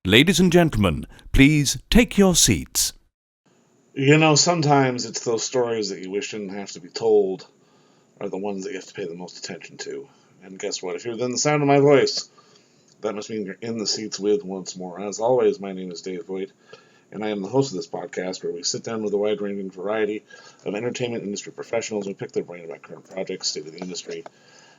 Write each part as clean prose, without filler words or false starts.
Ladies and gentlemen, please take your seats. Sometimes it's those stories that you wish didn't have to be told are the ones that you have to pay the most attention to. And guess what? If you're within the sound of my voice, that must mean you're in the seats with once more. As always, my name is Dave Voigt, and I am the host of this podcast where we sit down with a wide-ranging variety of entertainment industry professionals and pick their brain about current projects, state of the industry,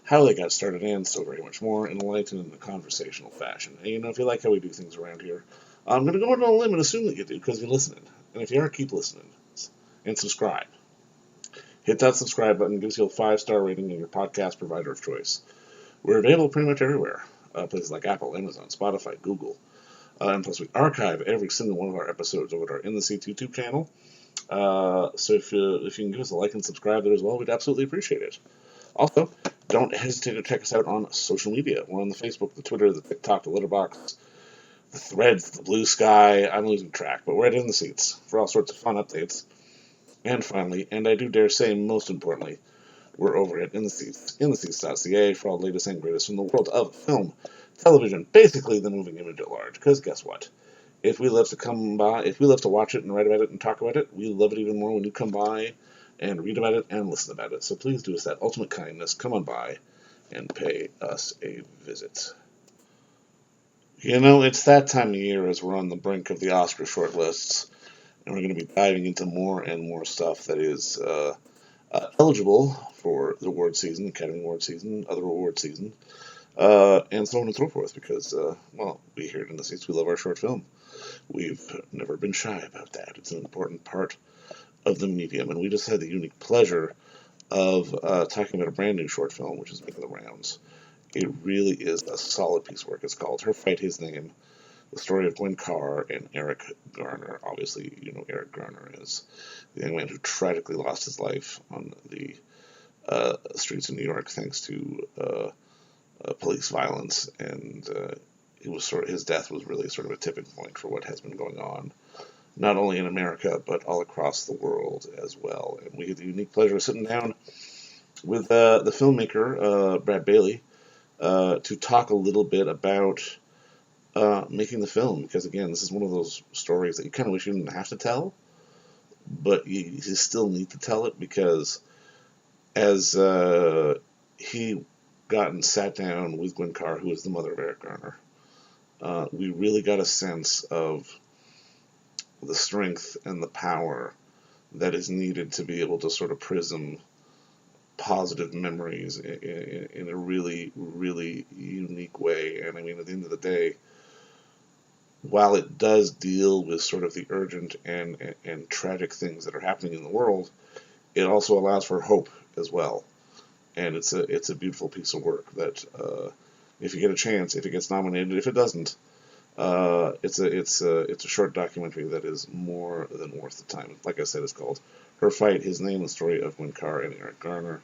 how they got started, and so very much more in a light and in a conversational fashion. And if you like how we do things around here, I'm going to go out on a limb and assume that you do because you're listening. And if you are, keep listening and subscribe. Hit that subscribe button, gives you a 5-star rating in your podcast provider of choice. We're available pretty much everywhere. Places like Apple, Amazon, Spotify, Google. And plus, we archive every single one of our episodes over at our In the Seats YouTube channel. So if you can give us a like and subscribe there as well, we'd absolutely appreciate it. Also, don't hesitate to check us out on social media. We're on the Facebook, the Twitter, the TikTok, the Letterboxd, the Threads, the Blue Sky. I'm losing track, but we're at In the Seats for all sorts of fun updates. And finally, and I do dare say most importantly, we're over at In the Seats, intheseats.ca for all the latest and greatest from the world of film, television, basically the moving image at large. Because guess what? If we love to watch it and write about it and talk about it, we love it even more when you come by and read about it and listen about it. So please do us that ultimate kindness. Come on by and pay us a visit. It's that time of year as we're on the brink of the Oscar shortlists, and we're going to be diving into more and more stuff that is eligible for the award season, Academy Award season, other award season, and so on and so forth, because, we here in the States, we love our short film. We've never been shy about that. It's an important part of the medium, and we just had the unique pleasure of talking about a brand new short film, which is making the rounds. It really is a solid piece of work. It's called Her Fight, His Name, the story of Gwen Carr and Eric Garner. Obviously, you know Eric Garner is the young man who tragically lost his life on the streets of New York thanks to police violence, and his death was really sort of a tipping point for what has been going on, not only in America but all across the world as well. And we had the unique pleasure of sitting down with the filmmaker Brad Bailey to talk a little bit about making the film, because again, this is one of those stories that you kind of wish you didn't have to tell, but you still need to tell it, because as he got and sat down with Gwen Carr, who is the mother of Eric Garner, we really got a sense of the strength and the power that is needed to be able to sort of prism positive memories in a really, really unique way. And I mean, at the end of the day, while it does deal with sort of the urgent and tragic things that are happening in the world, it also allows for hope as well. And it's a beautiful piece of work that, if you get a chance, if it gets nominated, if it doesn't, it's a short documentary that is more than worth the time. Like I said, it's called Her Fight, His Name, the story of Gwen Carr and Eric Garner.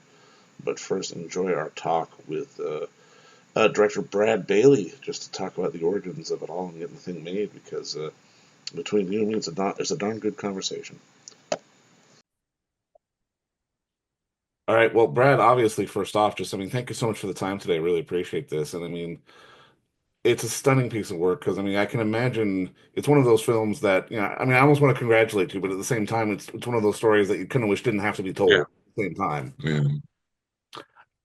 But first, enjoy our talk with director Brad Bailey, just to talk about the origins of it all and getting the thing made, because between you and me, it's a darn good conversation. All right, well, Brad, obviously, first off, thank you so much for the time today. I really appreciate this. And I mean, it's a stunning piece of work, because, I mean, I can imagine it's one of those films that, I almost want to congratulate you, but at the same time, it's one of those stories that you kind of wish didn't have to be told Yeah, at the same time. yeah.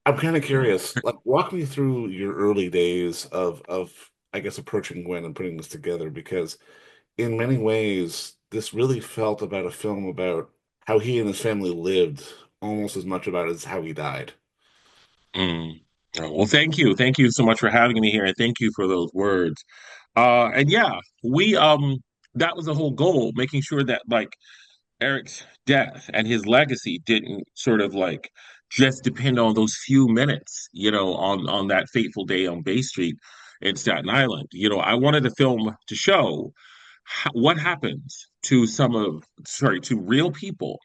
I'm kind of curious, like, walk me through your early days of I guess approaching Gwen and putting this together, because in many ways this really felt about a film about how he and his family lived almost as much about it as how he died. Mm. Oh, well, thank you. Thank you so much for having me here, and thank you for those words. And yeah, we that was the whole goal, making sure that like Eric's death and his legacy didn't sort of like just depend on those few minutes, on that fateful day on Bay Street in Staten Island. I wanted the film to show what happens to to real people,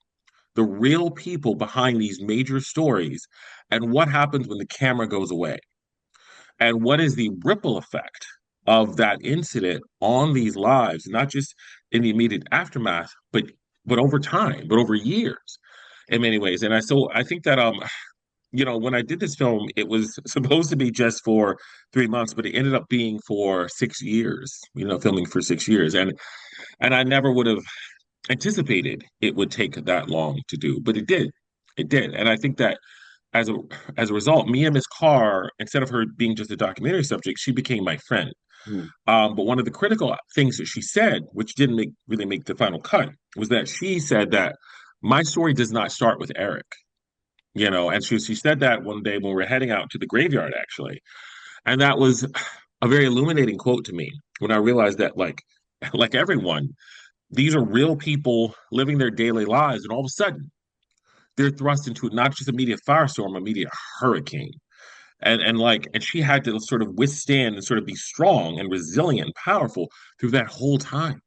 the real people behind these major stories, and what happens when the camera goes away, and what is the ripple effect of that incident on these lives, not just in the immediate aftermath, but over time, but over years, in many ways. And I think that when I did this film, it was supposed to be just for 3 months, but it ended up being for 6 years, filming for 6 years. And I never would have anticipated it would take that long to do, but it did. It did. And I think that as a as a result, me and Miss Carr, instead of her being just a documentary subject, she became my friend. Hmm. But one of the critical things that she said, which didn't really make the final cut, was that she said that my story does not start with Eric. And she said that one day when we were heading out to the graveyard, actually. And that was a very illuminating quote to me when I realized that, like everyone, these are real people living their daily lives, and all of a sudden they're thrust into not just a media firestorm, a media hurricane. And she had to sort of withstand and sort of be strong and resilient and powerful through that whole time.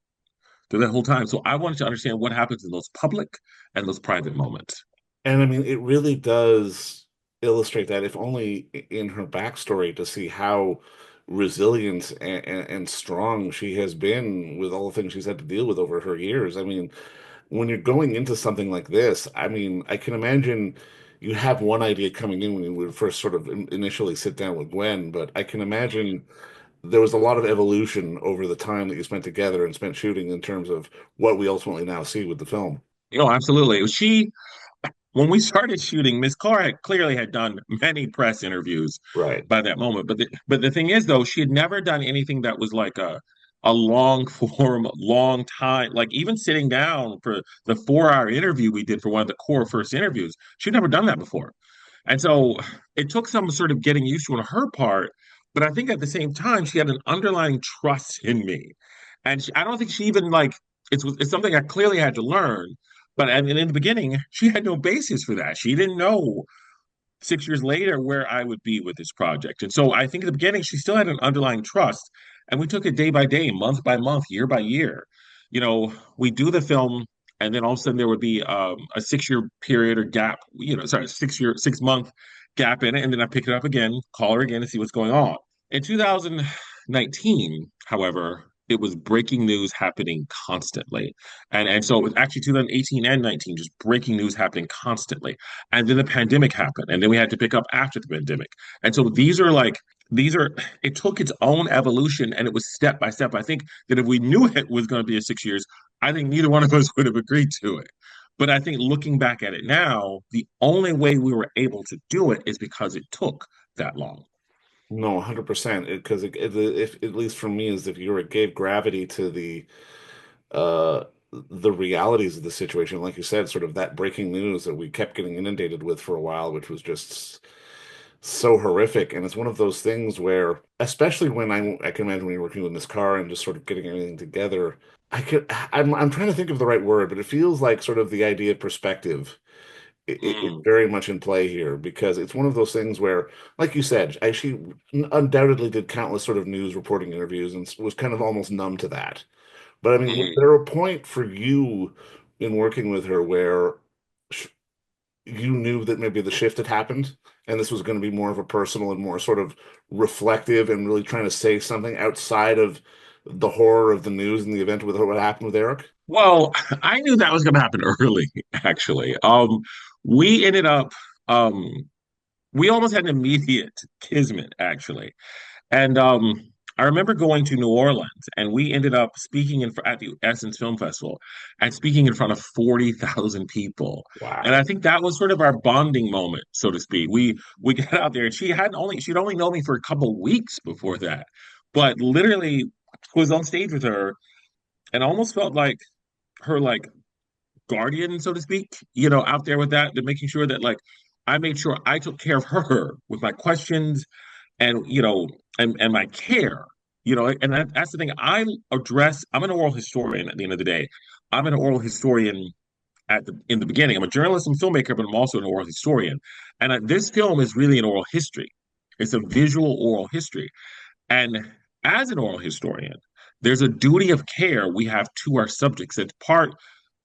Through that whole time. So I wanted to understand what happens in those public and those private moments. And I mean, it really does illustrate that, if only in her backstory, to see how resilient and strong she has been with all the things she's had to deal with over her years. I mean, when you're going into something like this, I mean, I can imagine you have one idea coming in when you would first sort of initially sit down with Gwen, but I can imagine there was a lot of evolution over the time that you spent together and spent shooting in terms of what we ultimately now see with the film. Absolutely. When we started shooting, Miss Carr clearly had done many press interviews Right. by that moment. But the thing is, though, she had never done anything that was like a long form, long time. Like even sitting down for the 4 hour interview we did for one of the core first interviews, she'd never done that before. And so it took some sort of getting used to on her part. But I think at the same time, she had an underlying trust in me. And I don't think she even like it's something I clearly had to learn. But I mean, in the beginning, she had no basis for that. She didn't know 6 years later where I would be with this project. And so I think at the beginning, she still had an underlying trust. And we took it day by day, month by month, year by year. We do the film, and then all of a sudden there would be a 6 year period or gap, sorry, 6 month gap in it. And then I pick it up again, call her again and see what's going on. In 2019, however, it was breaking news happening constantly. And so it was actually 2018 and 19, just breaking news happening constantly. And then the pandemic happened. And then we had to pick up after the pandemic. And so it took its own evolution and it was step by step. I think that if we knew it was going to be a 6 years, I think neither one of us would have agreed to it. But I think looking back at it now, the only way we were able to do it is because it took that long. No, 100%. Because if at least for me, is if you were gave gravity to uh the realities of the situation, like you said, sort of that breaking news that we kept getting inundated with for a while, which was just so horrific. And it's one of those things where, especially when I can imagine when you're working with this car and just sort of getting everything together, I'm trying to think of the right word, but it feels like sort of the idea of perspective is Mm, very much in play here, because it's one of those things where, like you said, she undoubtedly did countless sort of news reporting interviews and was kind of almost numb to that. But I mean, was mm. there a point for you in working with her where sh you knew that maybe the shift had happened and this was going to be more of a personal and more sort of reflective and really trying to say something outside of the horror of the news and the event with what happened with Eric? Well, I knew that was going to happen early, actually. We ended up, um, we almost had an immediate kismet, actually. And I remember going to New Orleans, and we ended up speaking at the Essence Film Festival and speaking in front of 40,000 people. And I Wow. think that was sort of our bonding moment, so to speak. We got out there, and she'd only known me for a couple of weeks before that, but literally was on stage with her and almost felt like her guardian, so to speak, out there with that, to making sure that I made sure I took care of her with my questions and and my care, and that's the thing. I'm an oral historian at the end of the day. I'm an oral historian in the beginning. I'm a journalist and filmmaker, but I'm also an oral historian. And this film is really an oral history. It's a visual oral history. And as an oral historian, there's a duty of care we have to our subjects. It's part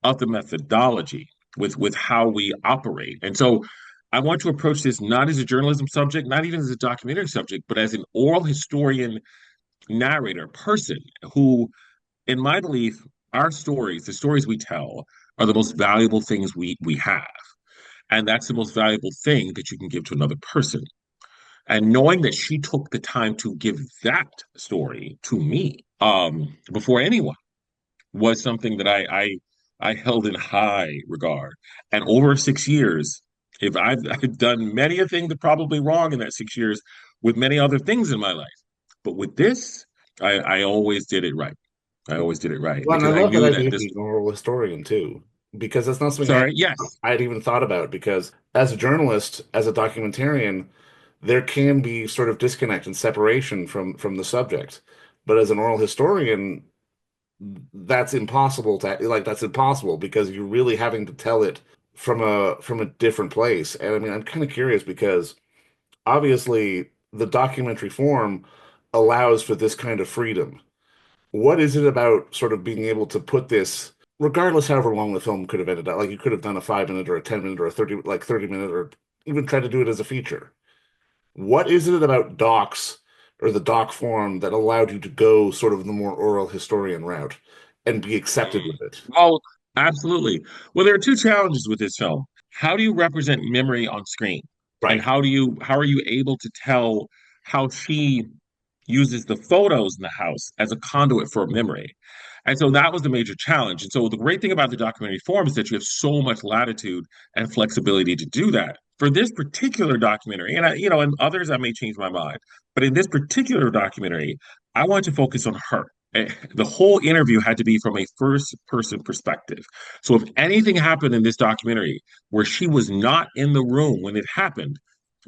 of the methodology with how we operate. And so I want to approach this not as a journalism subject, not even as a documentary subject, but as an oral historian, narrator, person who, in my belief, our stories, the stories we tell, are the most valuable things we have. And that's the most valuable thing that you can give to another person. And knowing that she took the time to give that story to me before anyone was something that I held in high regard. And over 6 years, if I've done many a thing that probably wrong in that 6 years with many other things in my life, but with this, I always did it right. I always did it right Well, and I because I love that knew idea that of this. being an oral historian too, because that's not something Sorry, yes. I had even thought about. Because as a journalist, as a documentarian, there can be sort of disconnect and separation from the subject. But as an oral historian, that's impossible to like. That's impossible because you're really having to tell it from a different place. And I mean, I'm kind of curious because obviously the documentary form allows for this kind of freedom. What is it about sort of being able to put this, regardless however long the film could have ended up, like you could have done a 5 minute or a 10 minute or a 30, like 30 minute, or even try to do it as a feature. What is it about docs or the doc form that allowed you to go sort of the more oral historian route and be accepted Mm. with it? Well, absolutely. Well, there are two challenges with this film. How do you represent memory on screen? And Right. how are you able to tell how she uses the photos in the house as a conduit for memory? And so that was the major challenge. And so the great thing about the documentary form is that you have so much latitude and flexibility to do that. For this particular documentary, and and others I may change my mind, but in this particular documentary, I want to focus on her. The whole interview had to be from a first person perspective. So if anything happened in this documentary where she was not in the room when it happened,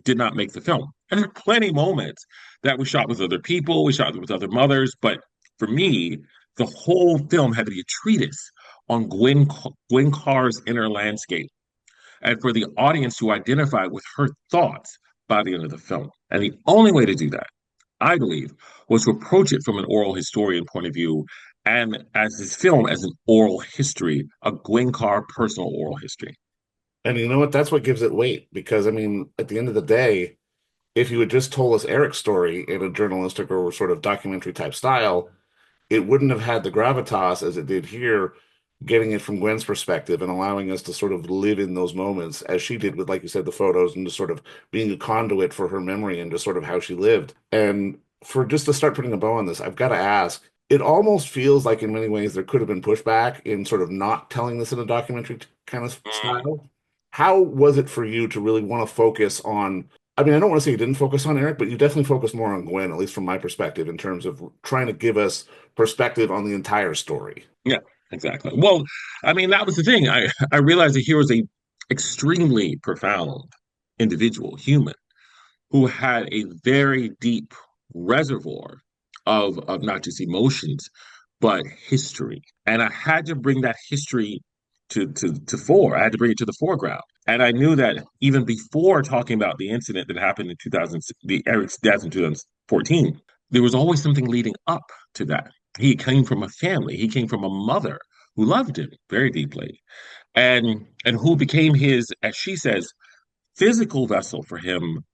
did not make the film. And there are plenty of moments that we shot with other people, we shot with other mothers, but for me, the whole film had to be a treatise on Gwen Carr's inner landscape, and for the audience to identify with her thoughts by the end of the film. And the only way to do that, I believe, was to approach it from an oral historian point of view, and as this film as an oral history, a Gwen Carr personal oral history. And you know what? That's what gives it weight because, I mean, at the end of the day, if you had just told us Eric's story in a journalistic or sort of documentary type style, it wouldn't have had the gravitas as it did here, getting it from Gwen's perspective and allowing us to sort of live in those moments as she did with, like you said, the photos and just sort of being a conduit for her memory and just sort of how she lived. And for just to start putting a bow on this, I've got to ask, it almost feels like in many ways there could have been pushback in sort of not telling this in a documentary kind of Mm. style. How was it for you to really want to focus on? I mean, I don't want to say you didn't focus on Eric, but you definitely focused more on Gwen, at least from my perspective, in terms of trying to give us perspective on the entire story. Yeah, exactly. Well, I mean, that was the thing. I realized that he was a extremely profound individual, human, who had a very deep reservoir of not just emotions, but history. And I had to bring that history to fore. I had to bring it to the foreground. And I knew that even before talking about the incident that happened in 2000, the Eric's death in 2014, there was always something leading up to that. He came from a family. He came from a mother who loved him very deeply, and who became his, as she says, physical vessel for him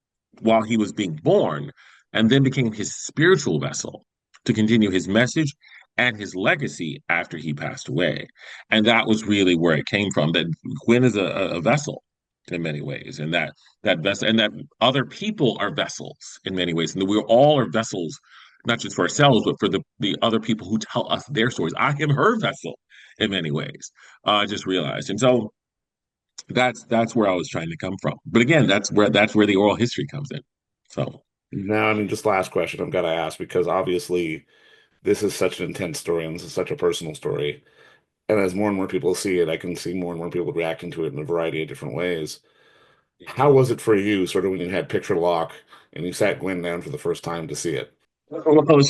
while he was being born, and then became his spiritual vessel to continue his message and his legacy after he passed away. And that was really where it came from. That Gwen is a vessel in many ways, and that vessel, and that other people are vessels in many ways, and that we all are vessels, not just for ourselves, but for the other people who tell us their stories. I am her vessel in many ways. I just realized, and so that's where I was trying to come from. But again, that's where the oral history comes in. So Now, I mean, just last question I've got to ask because obviously this is such an intense story and this is such a personal story. And as more and more people see it, I can see more and more people reacting to it in a variety of different ways. How was it for you, sort of when you had picture lock and you sat Gwen down for the first time to see it? well,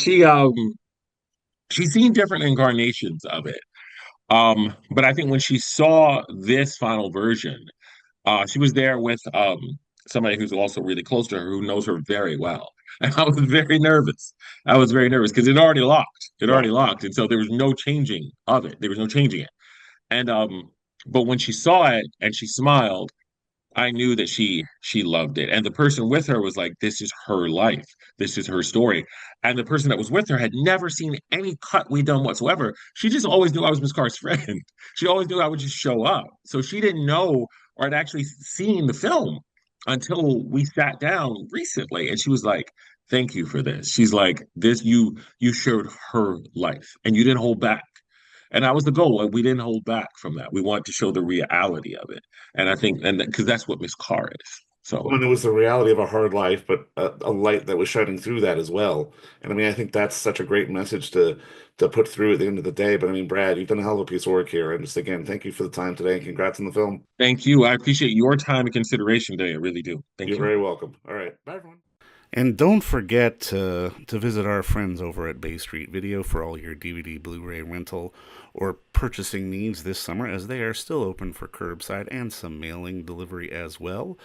she's seen different incarnations of it. But I think when she saw this final version, she was there with somebody who's also really close to her who knows her very well. And I was very nervous. I was very nervous because it already locked. It already Right. locked. And so there was no changing of it. There was no changing it. And but when she saw it and she smiled, I knew that she loved it. And the person with her was like, this is her life. This is her story. And the person that was with her had never seen any cut we done whatsoever. She just always knew I was Miss Carr's friend. She always knew I would just show up. So she didn't know or had actually seen the film until we sat down recently. And she was like, "Thank you for this." She's like, "This you shared her life, and you didn't hold back." And that was the goal. And we didn't hold back from that. We wanted to show the reality of it. And I think, and because that's what Miss Carr is. So Well, and it was the reality of a hard life, but a light that was shining through that as well. And I mean, I think that's such a great message to put through at the end of the day. But I mean, Brad, you've done a hell of a piece of work here. And just again, thank you for the time today and congrats on the film. thank you. I appreciate your time and consideration today. I really do. You're Thank you. very welcome. All right. Bye, everyone. And don't forget to visit our friends over at Bay Street Video for all your DVD, Blu-ray rental, or purchasing needs this summer, as they are still open for curbside and some mailing delivery as well.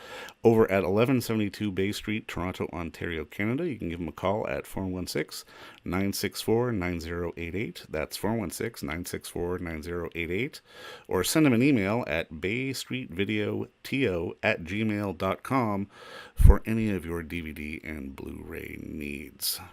Over at 1172 Bay Street, Toronto, Ontario, Canada, you can give them a call at 416-964-9088. That's 416-964-9088. Or send them an email at baystreetvideoto@gmail.com for any of your DVD and Blu-ray needs.